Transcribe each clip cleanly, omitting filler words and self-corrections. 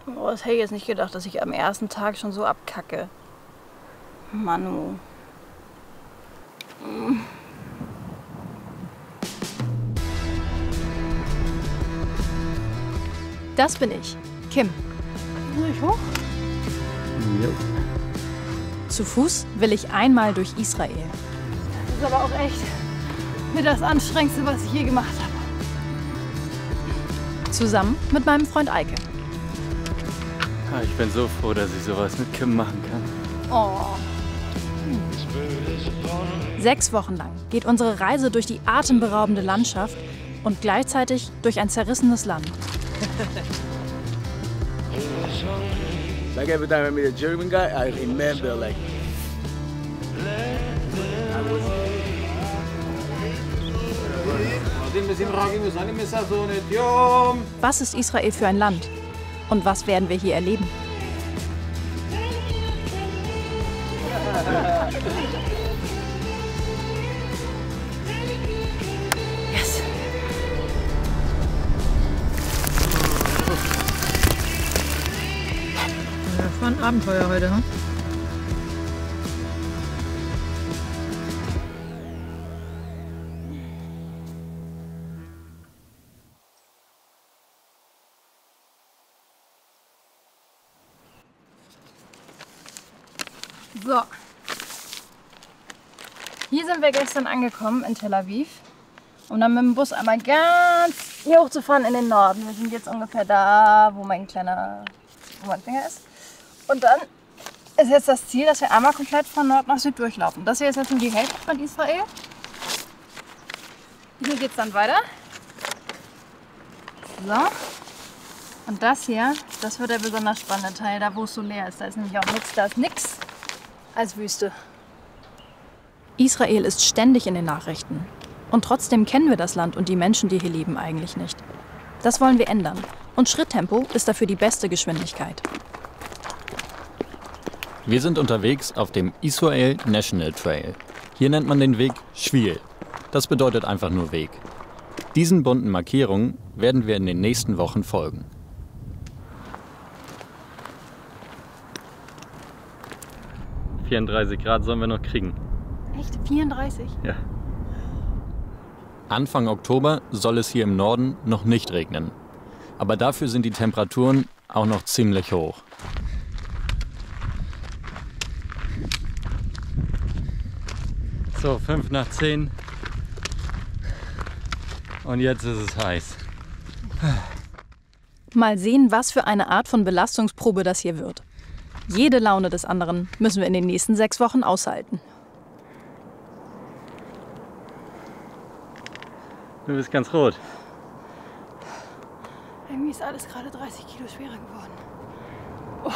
Oh, das hätte ich jetzt nicht gedacht, dass ich am ersten Tag schon so abkacke. Manu. Das bin ich, Kim. Soll ich hoch? Jo. Zu Fuß will ich einmal durch Israel. Das ist aber auch echt mit das Anstrengendste, was ich je gemacht habe. Zusammen mit meinem Freund Eike. Ich bin so froh, dass ich sowas mit Kim machen kann. Oh. 6 Wochen lang geht unsere Reise durch die atemberaubende Landschaft und gleichzeitig durch ein zerrissenes Land. Like every time I meet a German guy, I remember like. Was ist Israel für ein Land? Und was werden wir hier erleben? Yes. Das war ein Abenteuer heute, hm? So. Hier sind wir gestern angekommen in Tel Aviv, um dann mit dem Bus einmal ganz hier hochzufahren in den Norden. Wir sind jetzt ungefähr da, wo mein Finger ist. Und dann ist jetzt das Ziel, dass wir einmal komplett von Nord nach Süd durchlaufen. Das hier ist jetzt nur die Hälfte von Israel. Hier geht es dann weiter. So. Und das hier, das wird der besonders spannende Teil, da wo es so leer ist. Da ist nämlich auch nichts, da ist nichts als Wüste. Israel ist ständig in den Nachrichten. Und trotzdem kennen wir das Land und die Menschen, die hier leben, eigentlich nicht. Das wollen wir ändern. Und Schritttempo ist dafür die beste Geschwindigkeit. Wir sind unterwegs auf dem Israel National Trail. Hier nennt man den Weg Schwiel. Das bedeutet einfach nur Weg. Diesen bunten Markierungen werden wir in den nächsten Wochen folgen. ...34 Grad sollen wir noch kriegen. Echt? 34? Ja. Anfang Oktober soll es hier im Norden noch nicht regnen. Aber dafür sind die Temperaturen auch noch ziemlich hoch. So, 5 nach 10. Und jetzt ist es heiß. Mal sehen, was für eine Art von Belastungsprobe das hier wird. Jede Laune des anderen müssen wir in den nächsten 6 Wochen aushalten. Du bist ganz rot. Irgendwie ist alles gerade 30 Kilo schwerer geworden. Oh.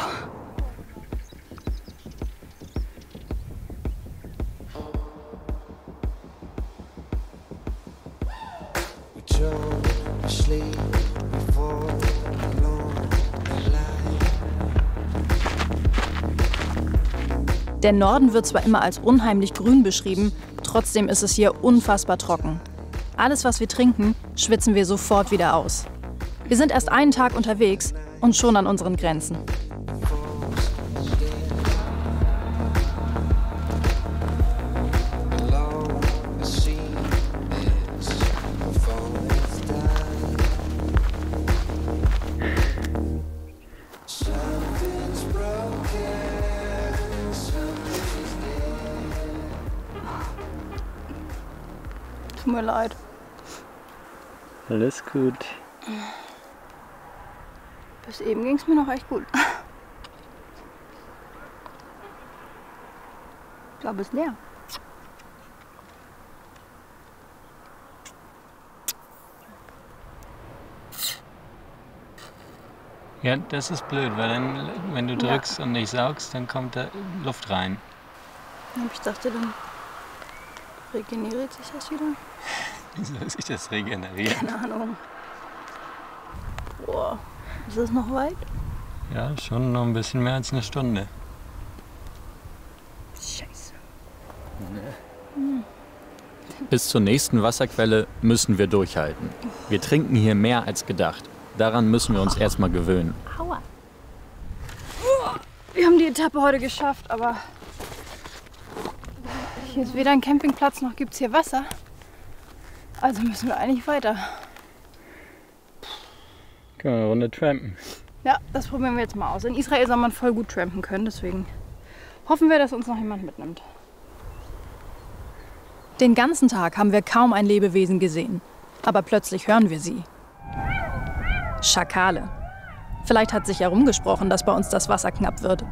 Der Norden wird zwar immer als unheimlich grün beschrieben, trotzdem ist es hier unfassbar trocken. Alles, was wir trinken, schwitzen wir sofort wieder aus. Wir sind erst einen Tag unterwegs und schon an unseren Grenzen. Tut mir leid. Alles gut. Bis eben ging es mir noch echt gut. Ich glaube, es ist leer. Ja, das ist blöd, weil dann, wenn du drückst und nicht saugst, dann kommt da Luft rein. Ich dachte, dann regeneriert sich das wieder. Wie soll sich das regenerieren? Keine Ahnung. Boah, ist das noch weit? Ja, schon noch ein bisschen mehr als eine Stunde. Scheiße. Bis zur nächsten Wasserquelle müssen wir durchhalten. Wir trinken hier mehr als gedacht. Daran müssen wir uns erstmal gewöhnen. Aua. Wir haben die Etappe heute geschafft, aber hier ist weder ein Campingplatz noch gibt es hier Wasser. Also müssen wir eigentlich weiter. Können wir eine Runde trampen. Ja, das probieren wir jetzt mal aus. In Israel soll man voll gut trampen können, deswegen hoffen wir, dass uns noch jemand mitnimmt. Den ganzen Tag haben wir kaum ein Lebewesen gesehen. Aber plötzlich hören wir sie. Schakale. Vielleicht hat sich herumgesprochen, dass bei uns das Wasser knapp wird.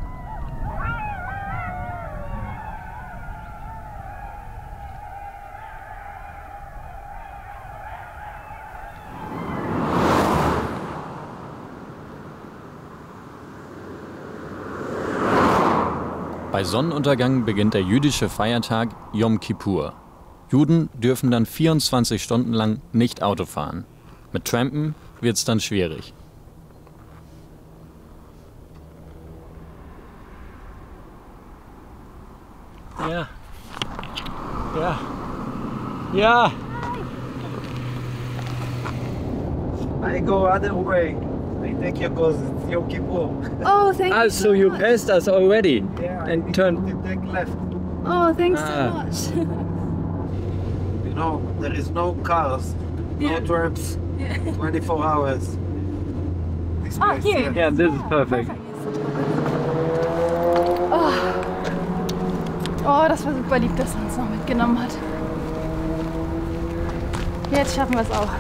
Bei Sonnenuntergang beginnt der jüdische Feiertag Yom Kippur. Juden dürfen dann 24 Stunden lang nicht Auto fahren. Mit Trampen wird's dann schwierig. Ja. Ja. Ja. I go other way. I take you because it's Yom Kippur. Oh, thank you. So you passed us already Yeah, I and think turned. you take left. Oh, thanks Ah. so much. You know, there is no cars, no trams, 24 hours. This place here. Yeah, this is perfect. Oh, das war super lieb, dass er uns noch mitgenommen hat. Jetzt schaffen wir es auch.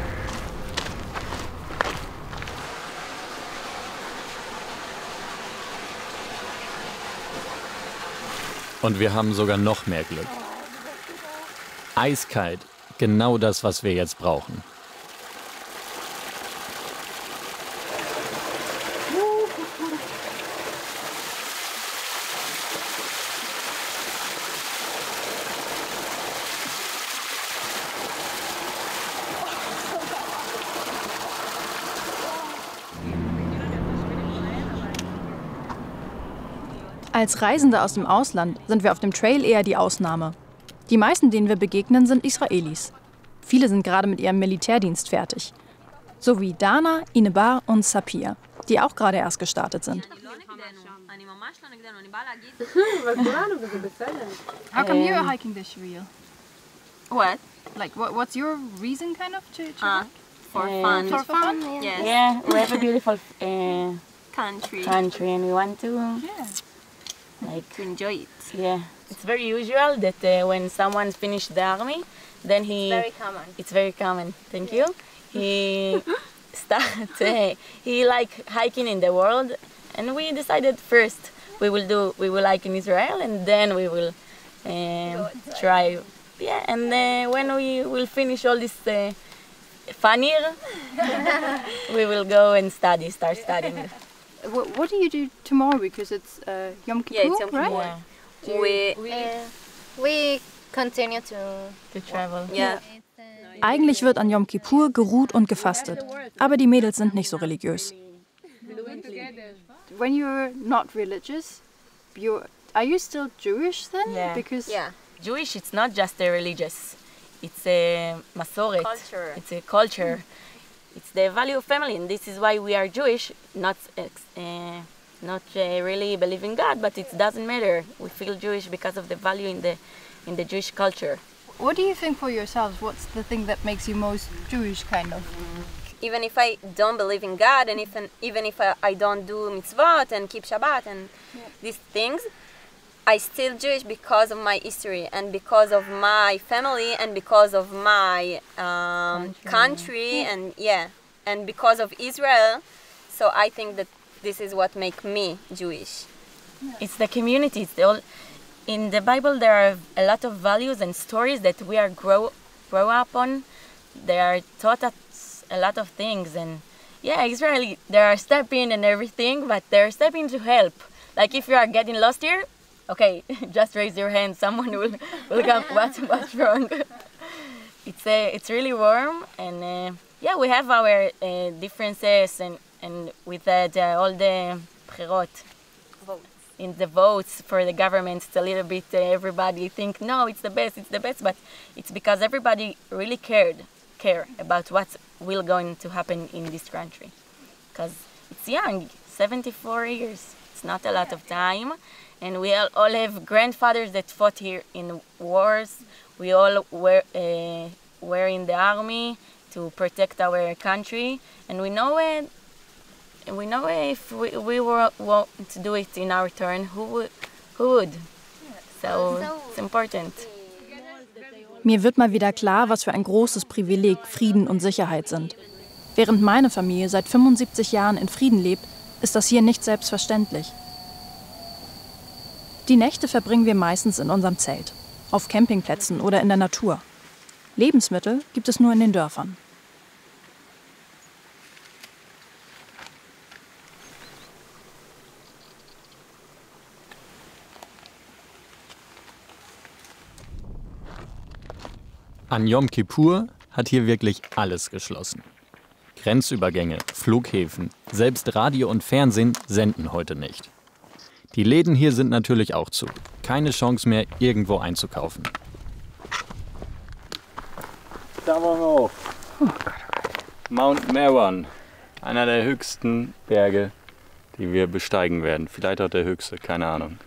Und wir haben sogar noch mehr Glück. Eiskalt, genau das, was wir jetzt brauchen. Als Reisende aus dem Ausland sind wir auf dem Trail eher die Ausnahme. Die meisten, denen wir begegnen, sind Israelis. Viele sind gerade mit ihrem Militärdienst fertig. So wie Dana, Inebar und Sapir, die auch gerade erst gestartet sind. How come you're hiking this trail? What? Like, what's your reason kind of to For fun. For fun? Yes. Yeah, we have a beautiful Country. country and we want to, To enjoy it. yeah. It's very usual that when someone's finished the army, then he... Very common. It's very common, thank you. He he like hiking in the world, and we decided first we will hike in Israel, and then we will try. Yeah, and when we will finish all this fun year, we will go and start studying. What do you do tomorrow? Because it's Yom Kippur, Yeah, it's Yom right? Kippur. Yeah, We continue to travel. yeah. Eigentlich wird an Yom Kippur geruht und gefastet. Aber die Mädels sind nicht so religiös. When you're not religious, are you still Jewish then? Yeah. Because Yeah. Jewish, it's not just a religious, it's a masoret. Culture. It's a culture. It's the value of family, and this is why we are Jewish. Not really believe in God, but it doesn't matter. We feel Jewish because of the value in the Jewish culture. what do you think for yourselves? What's the thing that makes you most Jewish, kind of? Even if I don't believe in God, and even if I don't do mitzvot and keep Shabbat and these things, I still Jewish because of my history and because of my family and because of my country and and because of Israel. So I think that this is what makes me Jewish. It's the community. It's in the Bible there are a lot of values and stories that we are grow up on. They are taught us a lot of things, and Israel, they are stepping and everything, but they're stepping to help. Like if you are getting lost here, okay, just raise your hand. Someone will come. What's wrong? It's really warm, and we have our differences, and with all the bchirot. In the votes for the government, it's a little bit, everybody think, no, it's the best, but it's because everybody really care about what going to happen in this country. Because it's young, 74 years, it's not a lot of time. And we all have grandfathers that fought here in wars. We all were in the army to protect our country. And we know if we want to do it in our turn, who would? So it's important. Mir wird mal wieder klar, was für ein großes Privileg Frieden und Sicherheit sind. Während meine Familie seit 75 Jahren in Frieden lebt, ist das hier nicht selbstverständlich. Die Nächte verbringen wir meistens in unserem Zelt, auf Campingplätzen oder in der Natur. Lebensmittel gibt es nur in den Dörfern. An Yom Kippur hat hier wirklich alles geschlossen. Grenzübergänge, Flughäfen, selbst Radio und Fernsehen senden heute nicht. Die Läden hier sind natürlich auch zu. Keine Chance mehr, irgendwo einzukaufen. Da wollen wir hoch. Mount Meron, einer der höchsten Berge, die wir besteigen werden. Vielleicht auch der höchste, keine Ahnung.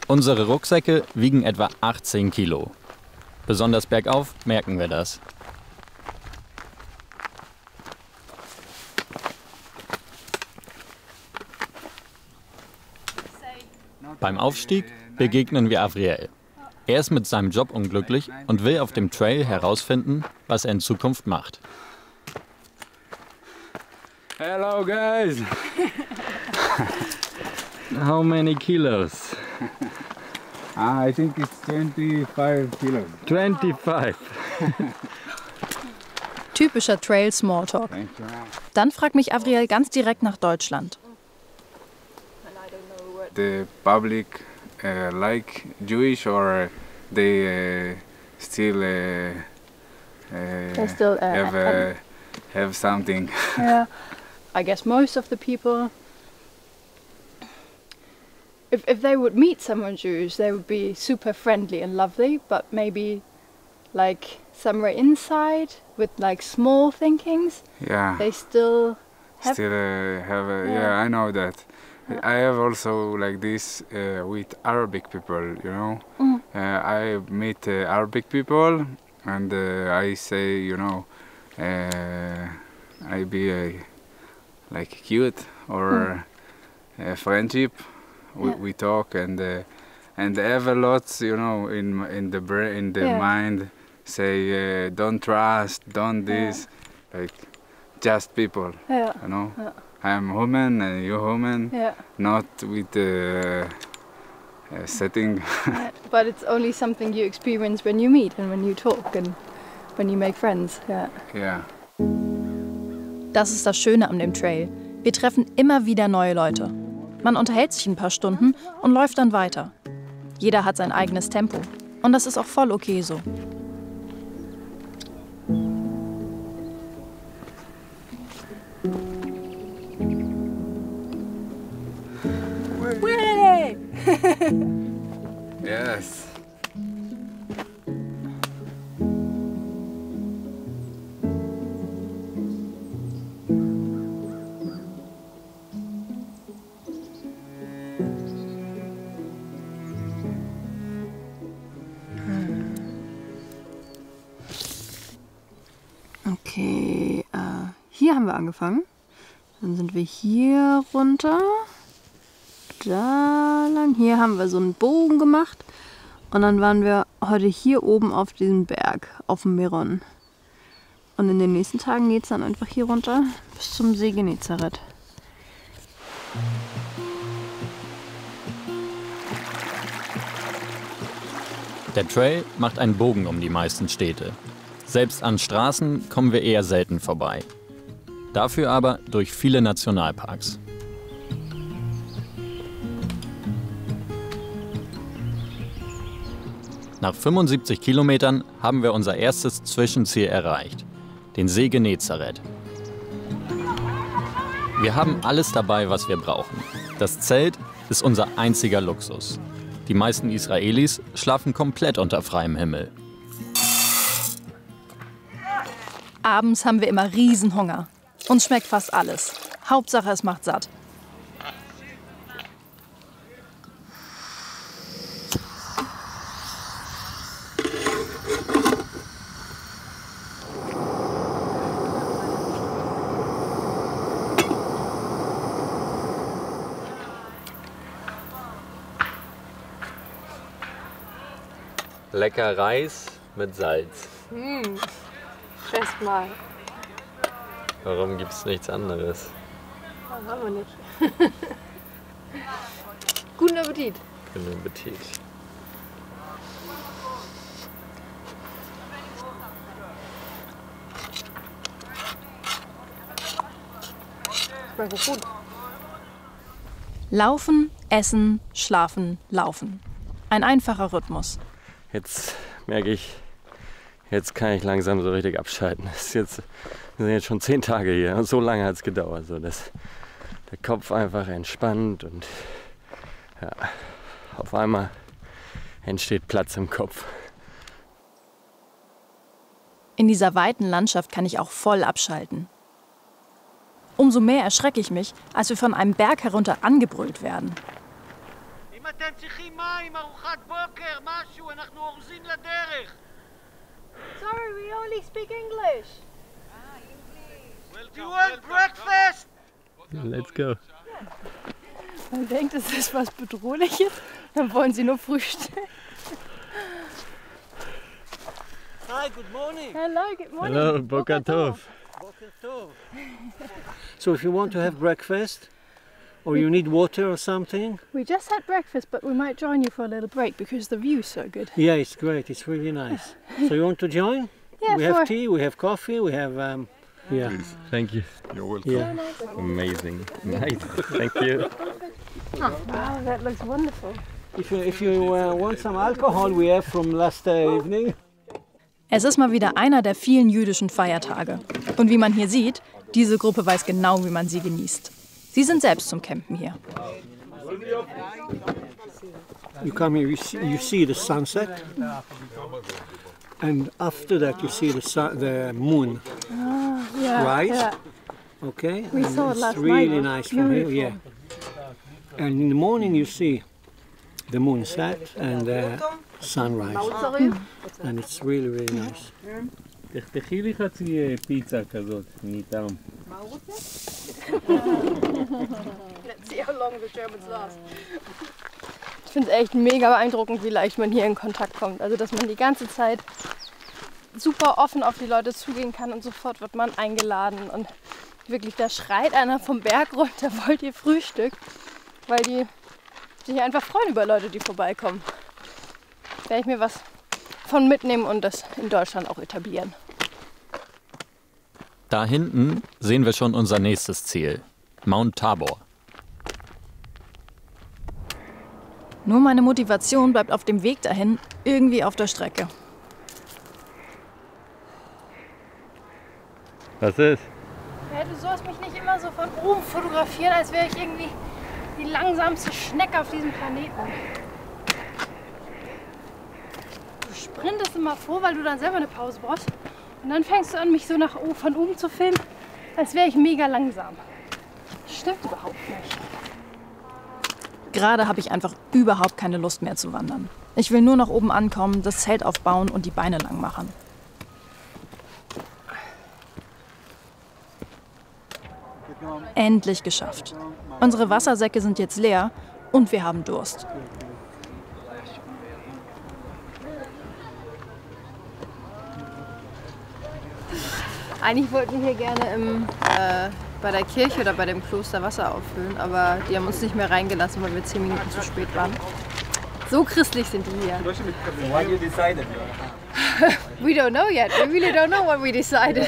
Unsere Rucksäcke wiegen etwa 18 Kilo. Besonders bergauf merken wir das. Beim Aufstieg begegnen wir Avriel. Er ist mit seinem Job unglücklich und will auf dem Trail herausfinden, was er in Zukunft macht. Hello guys! How many kilos? I think it's 25 kilos. 25. Typischer Trail-Smalltalk. Dann fragt mich Avriel ganz direkt nach Deutschland. The public like Jewish or they still have something? Yeah, I guess most of the people, if they would meet someone Jewish, they would be super friendly and lovely, but maybe like somewhere inside with like small thinkings, Yeah, they still have. I know that. I have also like this with Arabic people, you know. I meet Arabic people and I say, you know, I be like cute or friendship. We talk and have a lot, you know, in the brain, in the mind. Say don't trust, don't this, like just people, you know. I'm human and you're human, not with the setting. But it's only something you experience when you meet and when you talk and when you make friends. Yeah. Das ist das Schöne an dem Trail. Wir treffen immer wieder neue Leute. Man unterhält sich ein paar Stunden und läuft dann weiter. Jeder hat sein eigenes Tempo. Und das ist auch voll okay so. Yes. Okay, hier haben wir angefangen. Dann sind wir hier runter. Da lang. Hier haben wir so einen Bogen gemacht. Und dann waren wir heute hier oben auf diesem Berg, auf dem Meron. Und in den nächsten Tagen geht es dann einfach hier runter bis zum See Genezareth. Der Trail macht einen Bogen um die meisten Städte. Selbst an Straßen kommen wir eher selten vorbei. Dafür aber durch viele Nationalparks. Nach 75 Kilometern haben wir unser erstes Zwischenziel erreicht, den See Genezareth. Wir haben alles dabei, was wir brauchen. Das Zelt ist unser einziger Luxus. Die meisten Israelis schlafen komplett unter freiem Himmel. Abends haben wir immer Riesenhunger. Uns schmeckt fast alles. Hauptsache, es macht satt. Lecker Reis mit Salz. Fest mal. Warum gibt es nichts anderes? Das haben wir nicht. Guten Appetit. Guten Appetit. Schmeckt gut. Laufen, essen, schlafen, laufen. Ein einfacher Rhythmus. Jetzt merke ich, jetzt kann ich langsam so richtig abschalten. Wir sind jetzt schon 10 Tage hier und so lange hat es gedauert, so dass der Kopf einfach entspannt und ja, auf einmal entsteht Platz im Kopf. In dieser weiten Landschaft kann ich auch voll abschalten. Umso mehr erschrecke ich mich, als wir von einem Berg herunter angebrüllt werden. Sorry, we only speak English. Do you want breakfast? Let's go. Man denkt, es ist was Bedrohliches, dann wollen sie nur frühstücken. Hi, good morning. Hello, good morning. Hello, Boker Tov. So if you want to have breakfast, or you need water or something, We just had breakfast, but we might join you for a little break because the view's so good. yeah, it's great. It's really nice. So you want to join? Yeah, We have tea, we have coffee, we have yeah. Thank you. You're welcome. Yeah. Amazing. Nice. Thank you. Wow, that looks wonderful. If you want some alcohol, we have from last evening. Es ist mal wieder einer der vielen jüdischen Feiertage. Und wie man hier sieht, diese Gruppe weiß genau, wie man sie genießt. Sie sind selbst zum Campen hier. You come here, you see the sunset, and after that you see the moon rise. Yeah. Okay, We and saw it it's last really night. nice from here. Beautiful. Yeah, and in the morning you see the moon set and the sunrise, and it's really really nice. תחתכי לי חצי פיצה כזאת, מטעם. Let's see how long the Germans last. Ich finde es echt mega beeindruckend, wie leicht man hier in Kontakt kommt. Also, dass man die ganze Zeit super offen auf die Leute zugehen kann und sofort wird man eingeladen. Und wirklich, da schreit einer vom Berg runter, wollt ihr Frühstück? Weil die sich einfach freuen über Leute, die vorbeikommen. Werde ich mir was von mitnehmen und das in Deutschland auch etablieren. Da hinten sehen wir schon unser nächstes Ziel, Mount Tabor. Nur meine Motivation bleibt auf dem Weg dahin irgendwie auf der Strecke. Was ist? Ja, du sollst mich nicht immer so von oben fotografieren, als wäre ich irgendwie die langsamste Schnecke auf diesem Planeten. Du sprintest immer vor, weil du dann selber eine Pause brauchst. Und dann fängst du an, mich so von oben zu filmen, als wäre ich mega langsam. Das stimmt überhaupt nicht. Gerade habe ich einfach überhaupt keine Lust mehr zu wandern. Ich will nur noch oben ankommen, das Zelt aufbauen und die Beine lang machen. Endlich geschafft. Unsere Wassersäcke sind jetzt leer und wir haben Durst. Eigentlich wollten wir hier gerne bei der Kirche oder bei dem Kloster Wasser auffüllen, aber die haben uns nicht mehr reingelassen, weil wir 10 Minuten zu spät waren. So christlich sind die hier. What you decided? We don't know yet. We really don't know what we decided.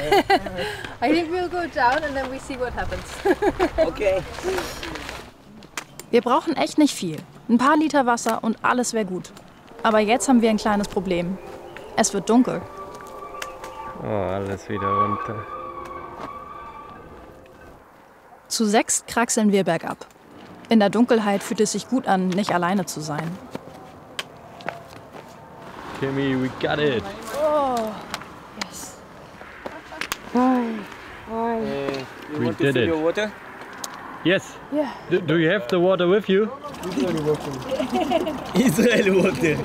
I think we'll go down and then we see what happens. Okay. Wir brauchen echt nicht viel. Ein paar Liter Wasser und alles wäre gut. Aber jetzt haben wir ein kleines Problem. Es wird dunkel. Oh, alles wieder runter. Zu 6 kraxeln wir bergab. In der Dunkelheit fühlt es sich gut an, nicht alleine zu sein. Kimmy, we got it. Oh, yes. Hi. We did it. Water? Yes. Yeah. Do you have the water with you? Israeli water.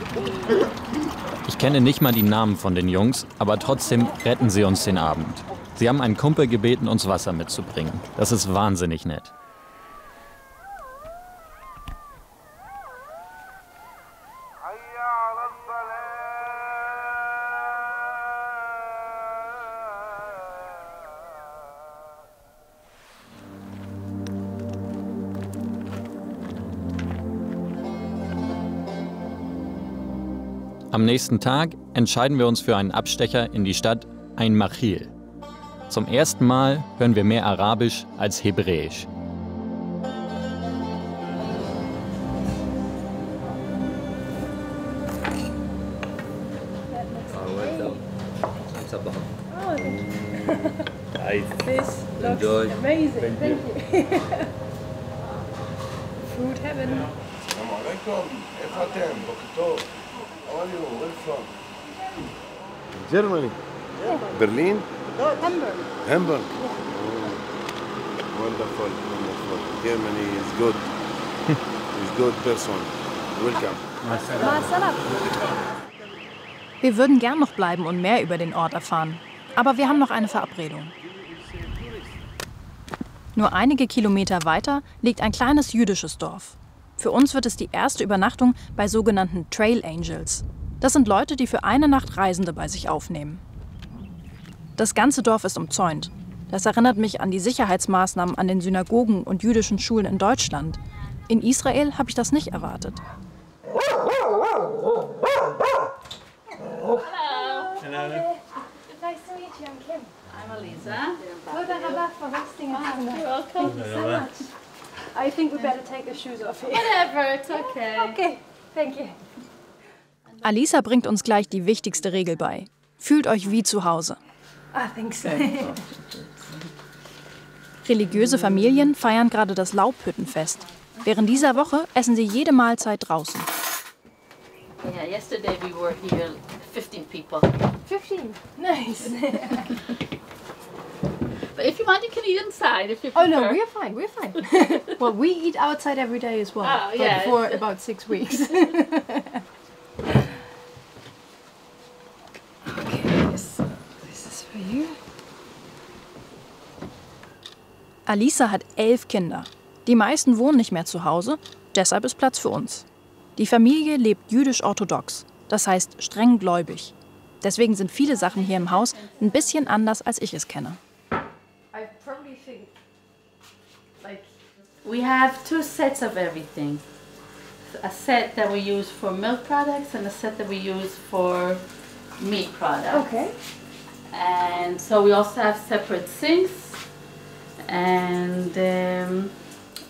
Ich kenne nicht mal die Namen von den Jungs, aber trotzdem retten sie uns den Abend. Sie haben einen Kumpel gebeten, uns Wasser mitzubringen. Das ist wahnsinnig nett. Am nächsten Tag entscheiden wir uns für einen Abstecher in die Stadt Ein Machil. Zum ersten Mal hören wir mehr Arabisch als Hebräisch. This looks amazing. Thank you. Food heaven. Assalamu alaikum. How are you? Where from? Germany. Berlin? Hamburg. Hamburg. Oh, wonderful, wonderful. Germany is good. Is good person. Welcome. Masalam. Wir würden gern noch bleiben und mehr über den Ort erfahren. Aber wir haben noch eine Verabredung. Nur einige Kilometer weiter liegt ein kleines jüdisches Dorf. Für uns wird es die erste Übernachtung bei sogenannten Trail Angels. Das sind Leute, die für eine Nacht Reisende bei sich aufnehmen. Das ganze Dorf ist umzäunt. Das erinnert mich an die Sicherheitsmaßnahmen an den Synagogen und jüdischen Schulen in Deutschland. In Israel habe ich das nicht erwartet. Hello. Nice to meet you. I'm Kim. I'm Elisa. Toda rabah for hosting us tonight. You're welcome. Thank you so much. I think we better take the shoes off here. Whatever, it's okay. Okay, thank you. Alisa bringt uns gleich die wichtigste Regel bei. Fühlt euch wie zu Hause. I think so. Religiöse Familien feiern gerade das Laubhüttenfest. Während dieser Woche essen sie jede Mahlzeit draußen. Yeah, yesterday we were here 15 people. 15. Nice. But if you want, you can eat inside if you Oh prefer. no, we're fine. We're fine. Well, we eat outside every day as well. Oh, but yeah. for about 6 weeks. Okay, so this is for you. Alisa hat 11 Kinder. Die meisten wohnen nicht mehr zu Hause, deshalb ist Platz für uns. Die Familie lebt jüdisch-orthodox, das heißt streng gläubig. Deswegen sind viele Sachen hier im Haus ein bisschen anders, als ich es kenne. I probably think like We have 2 sets of everything. A set that we use for milk products and a set that we use for meat products. okay. And so we also have separate sinks. And in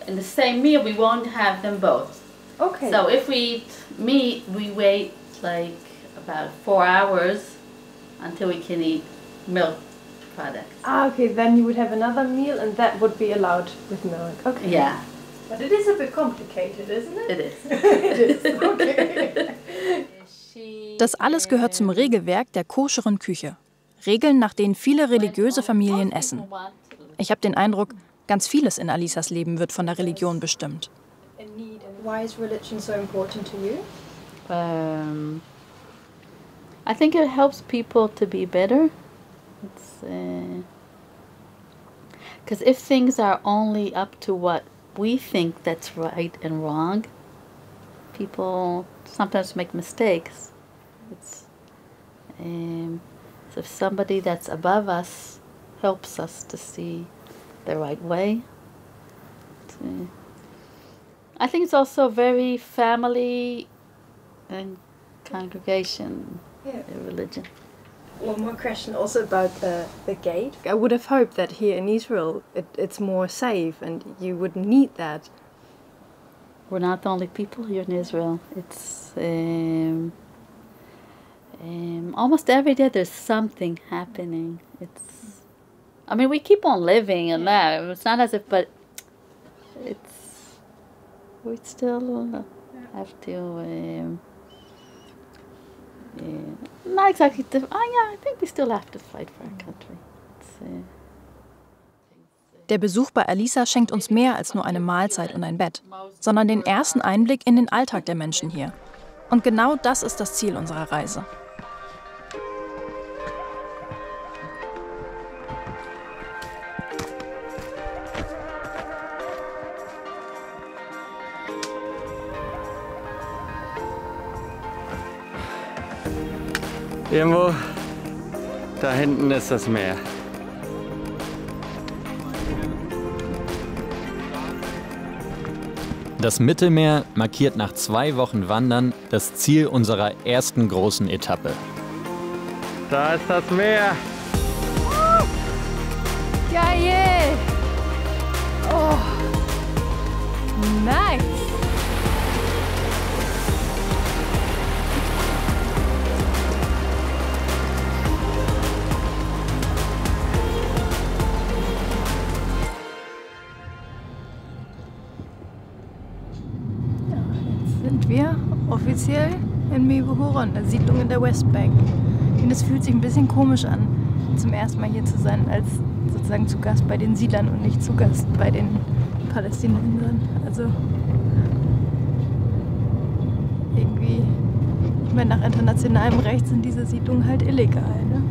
the same meal, we won't have them both. Okay. So if we eat meat, we wait like about 4 hours until we can eat milk products. Okay, then you would have another meal and that would be allowed with milk. Okay. Yeah, But it is a bit complicated, isn't it? it is. It is. Okay. Das alles gehört zum Regelwerk der koscheren Küche. Regeln, nach denen viele religiöse Familien essen. Ich habe den Eindruck, ganz vieles in Alisas Leben wird von der Religion bestimmt. Why is religion so important to you? I think it helps people to be better. Because if things are only up to what we think that's right and wrong, people sometimes make mistakes. So if somebody that's above us helps us to see the right way. I think it's also very family and congregation religion. One more question also about the gate. I would have hoped that here in Israel it's more safe and you wouldn't need that. We're not the only people here in Israel. It's almost every day there's something happening. I mean, we keep on living and that. It's not as if, but we still have to. Not exactly. I think we still have to fight for our country. Der Besuch bei Alisa schenkt uns mehr als nur eine Mahlzeit und ein Bett, sondern den ersten Einblick in den Alltag der Menschen hier. Und genau das ist das Ziel unserer Reise. Irgendwo da hinten ist das Meer. Das Mittelmeer markiert nach 2 Wochen Wandern das Ziel unserer ersten großen Etappe. Da ist das Meer. Geil! Oh, nice! Sind wir offiziell in Mebuhuron, der Siedlung in der Westbank. Und es fühlt sich ein bisschen komisch an, zum ersten Mal hier zu sein, als sozusagen zu Gast bei den Siedlern und nicht zu Gast bei den Palästinensern. Also irgendwie, ich meine, nach internationalem Recht sind diese Siedlungen halt illegal, ne?